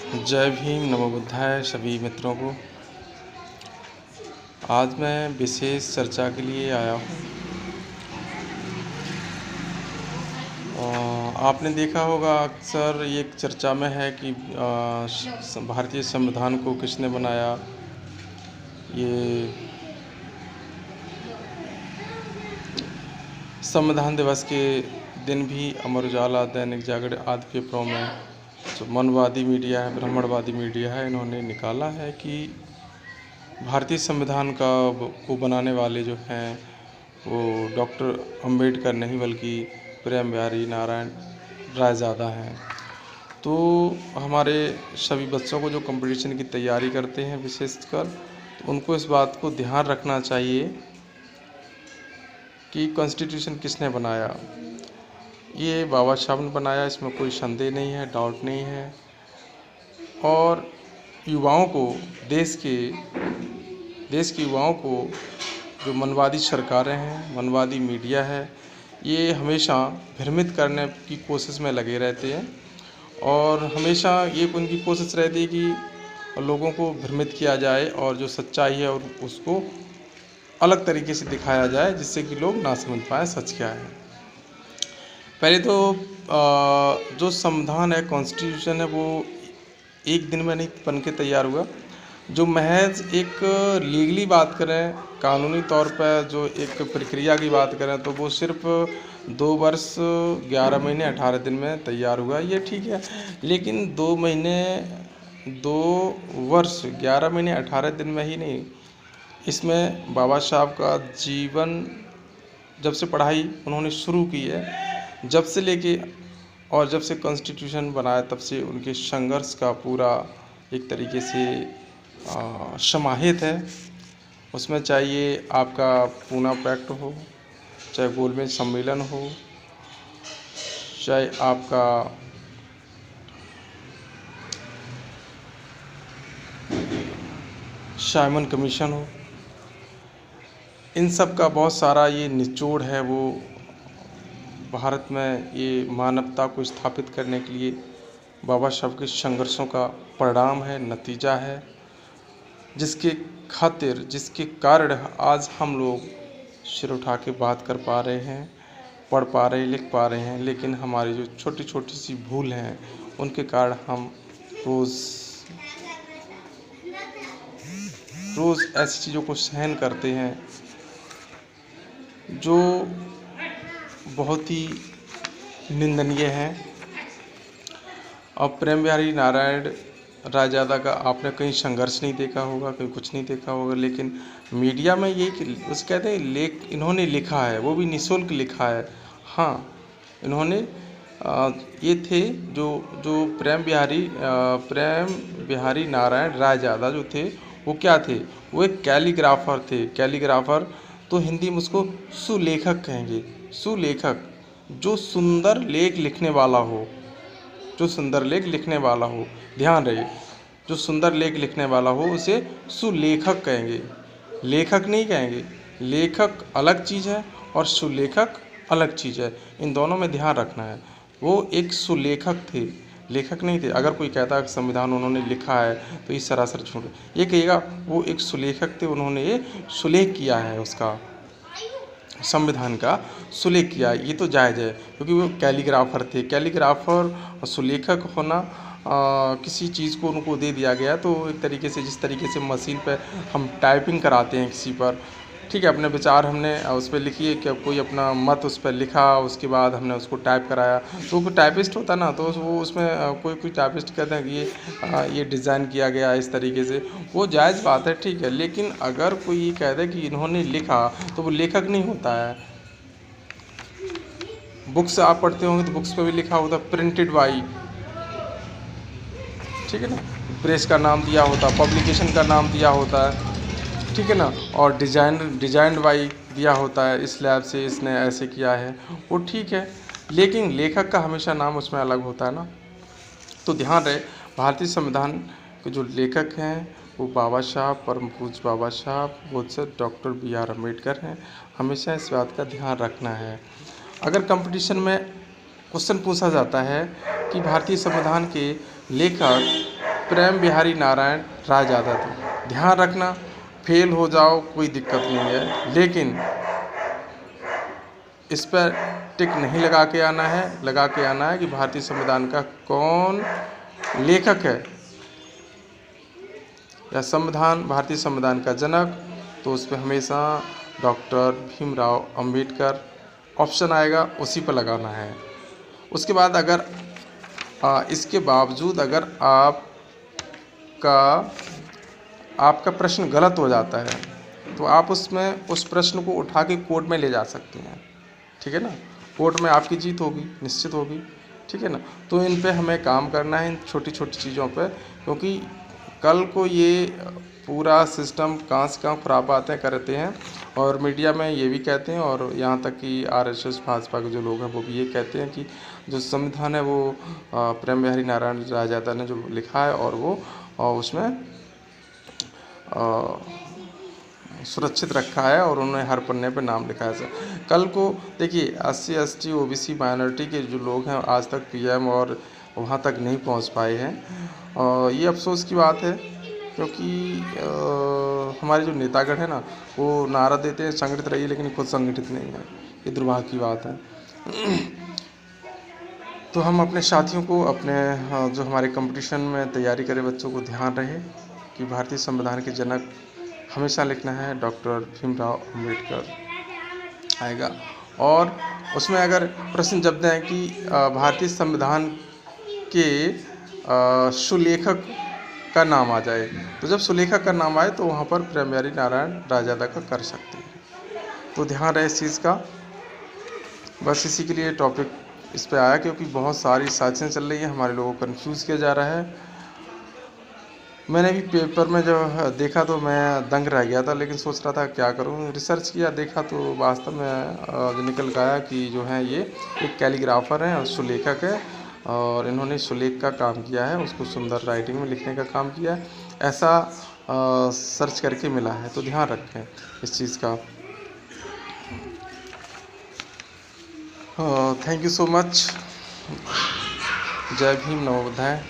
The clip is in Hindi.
जय भीम, नमो बुद्धाय सभी मित्रों को। आज मैं विशेष चर्चा के लिए आया हूँ। आपने देखा होगा अक्सर एक चर्चा में है कि भारतीय संविधान को किसने बनाया। ये संविधान दिवस के दिन भी अमर उजाला, दैनिक जागरण आदि पेपरों में जो मनवादी मीडिया है, ब्राह्मणवादी मीडिया है, इन्होंने निकाला है कि भारतीय संविधान को बनाने वाले जो हैं वो डॉक्टर अंबेडकर नहीं बल्कि प्रेम बिहारी नारायण रायज़ादा हैं। तो हमारे सभी बच्चों को जो कंपटीशन की तैयारी करते हैं विशेषकर, तो उनको इस बात को ध्यान रखना चाहिए कि कॉन्स्टिट्यूशन किसने बनाया। ये बाबा साहब ने बनाया, इसमें कोई संदेह नहीं है, डाउट नहीं है। और युवाओं को, देश के युवाओं को जो मनवादी सरकारें हैं, मनवादी मीडिया है, ये हमेशा भ्रमित करने की कोशिश में लगे रहते हैं और हमेशा ये उनकी कोशिश रहती है कि लोगों को भ्रमित किया जाए और जो सच्चाई है और उसको अलग तरीके से दिखाया जाए, जिससे कि लोग ना समझ पाएँ सच क्या है। पहले तो जो संविधान है, कॉन्स्टिट्यूशन है, वो एक दिन में नहीं बन के तैयार हुआ। जो महज एक लीगली बात करें, कानूनी तौर पर जो एक प्रक्रिया की बात करें, तो वो सिर्फ 2 वर्ष 11 महीने 18 दिन में तैयार हुआ, ये ठीक है। लेकिन 2 वर्ष 11 महीने 18 दिन में ही नहीं, इसमें बाबा साहब का जीवन, जब से पढ़ाई उन्होंने शुरू की है, जब से लेके और जब से कॉन्स्टिट्यूशन बनाया, तब से उनके संघर्ष का पूरा एक तरीके से समाहित है। उसमें चाहिए आपका पूना पैक्ट हो, चाहे गोलमेज सम्मेलन हो, चाहे आपका साइमन कमीशन हो, इन सब का बहुत सारा ये निचोड़ है। वो भारत में ये मानवता को स्थापित करने के लिए बाबा साहब के संघर्षों का परिणाम है, नतीजा है, जिसके खातिर, जिसके कारण आज हम लोग सिर उठा के बात कर पा रहे हैं, पढ़ पा रहे हैं, लिख पा रहे हैं। लेकिन हमारी जो छोटी छोटी सी भूल हैं, उनके कारण हम रोज़ ऐसी चीज़ों को सहन करते हैं जो बहुत ही निंदनीय है। और प्रेम बिहारी नारायण रायज़ादा का आपने कहीं संघर्ष नहीं देखा होगा, कहीं कुछ नहीं देखा होगा, लेकिन मीडिया में ये उस कहते हैं इन्होंने लिखा है, वो भी निःशुल्क लिखा है। हाँ, इन्होंने ये थे जो प्रेम बिहारी नारायण रायज़ादा जो थे, वो क्या थे? वो एक कैलीग्राफर थे। कैलीग्राफर तो हिंदी में उसको सुलेखक कहेंगे। सुलेखक, जो सुंदर लेख लिखने वाला हो, जो सुंदर लेख लिखने वाला हो, ध्यान रहे, जो सुंदर लेख लिखने वाला हो उसे सुलेखक कहेंगे, लेखक नहीं कहेंगे। लेखक अलग चीज़ है और सुलेखक अलग चीज़ है, इन दोनों में ध्यान रखना है। वो एक सुलेखक थे, लेखक नहीं थे। अगर कोई कहता है कि संविधान उन्होंने लिखा है तो ये सरासर झूठ है। ये कहिएगा वो एक सुलेखक थे, उन्होंने ये सुलेख किया है, उसका संविधान का सुलेख किया, ये तो जायज़ है क्योंकि वो कैलीग्राफर थे। कैलीग्राफर और सुलेखक होना, किसी चीज़ को उनको दे दिया गया, तो एक तरीके से, जिस तरीके से मशीन पर हम टाइपिंग कराते हैं किसी पर, ठीक है, अपने विचार हमने उस पर लिखिए, क्या कोई अपना मत उस पर लिखा, उसके बाद हमने उसको टाइप कराया, तो कोई टाइपिस्ट होता ना, तो वो उसमें कोई टाइपिस्ट कहते हैं कि ये डिज़ाइन किया गया इस तरीके से, वो जायज़ बात है, ठीक है। लेकिन अगर कोई ये कह दे कि इन्होंने लिखा, तो वो लेखक नहीं होता है। बुक्स आप पढ़ते होंगे तो बुक्स पे भी लिखा होता प्रिंटेड बाई, ठीक है ना, प्रेस का नाम दिया होता, पब्लिकेशन का नाम दिया होता है, ठीक है ना, और डिजाइन बाई दिया होता है, इस लैब से इसने ऐसे किया है, वो ठीक है। लेकिन लेखक का हमेशा नाम उसमें अलग होता है ना। तो ध्यान रहे, भारतीय संविधान के जो लेखक हैं वो बाबा साहब, परम पूज्य बाबा साहब, पूज्य डॉक्टर BR अम्बेडकर हैं। हमेशा इस बात का ध्यान रखना है। अगर कंपटीशन में क्वेश्चन पूछा जाता है कि भारतीय संविधान के लेखक प्रेम बिहारी नारायण रायजादा थे। ध्यान रखना, फेल हो जाओ कोई दिक्कत नहीं है, लेकिन इस पर टिक नहीं लगा के आना है। लगा के आना है कि भारतीय संविधान का कौन लेखक है, या संविधान, भारतीय संविधान का जनक, तो उस पर हमेशा डॉक्टर भीमराव अंबेडकर ऑप्शन आएगा, उसी पर लगाना है। उसके बाद अगर इसके बावजूद अगर आपका प्रश्न गलत हो जाता है तो आप उसमें उस प्रश्न को उठा के कोर्ट में ले जा सकते हैं, ठीक है ना। कोर्ट में आपकी जीत होगी, निश्चित होगी, ठीक है ना। तो इन पे हमें काम करना है, इन छोटी छोटी चीज़ों पे, क्योंकि कल को ये पूरा सिस्टम कहाँ से कहाँ खुरापातें करते हैं, और मीडिया में ये भी कहते हैं, और यहाँ तक कि आरएसएस भाजपा के जो लोग हैं वो भी ये कहते हैं कि जो संविधान है वो प्रेम बिहारी नारायण रायजादा ने जो लिखा है, और वो उसमें सुरक्षित रखा है, और उन्होंने हर पन्ने पे नाम लिखा है। कल को देखिए SC ST OBC माइनॉरिटी के जो लोग हैं आज तक PM और वहाँ तक नहीं पहुँच पाए हैं, और ये अफसोस की बात है, क्योंकि हमारे जो नेतागण हैं ना, वो नारा देते हैं संगठित रहिए, लेकिन खुद संगठित नहीं है। ये दुर्भाग्य की बात है। तो हम अपने साथियों को, अपने जो हमारे कंपटीशन में तैयारी करे बच्चों को ध्यान रहे कि भारतीय संविधान के जनक हमेशा लिखना है डॉक्टर भीमराव अंबेडकर आएगा। और उसमें अगर प्रश्न जब दें कि भारतीय संविधान के सुलेखक का नाम आ जाए, तो जब सुलेखक का नाम आए तो वहाँ पर प्रेम बिहारी नारायण रायजादा का कर सकते हैं। तो ध्यान रहे इस चीज़ का। बस इसी के लिए टॉपिक इस पे आया, क्योंकि बहुत सारी साजिशें चल रही हैं, हमारे लोगों को कन्फ्यूज़ किया जा रहा है। मैंने भी पेपर में जब देखा तो मैं दंग रह गया था, लेकिन सोच रहा था क्या करूं। रिसर्च किया, देखा तो वास्तव में निकल के आया कि जो है ये एक कैलीग्राफर हैं और सुलेखक है, और इन्होंने सुलेख का काम किया है, उसको सुंदर राइटिंग में लिखने का काम किया है, ऐसा सर्च करके मिला है। तो ध्यान रखें इस चीज़ का। Thank you so much. जय भीम, नमो बुद्धाय।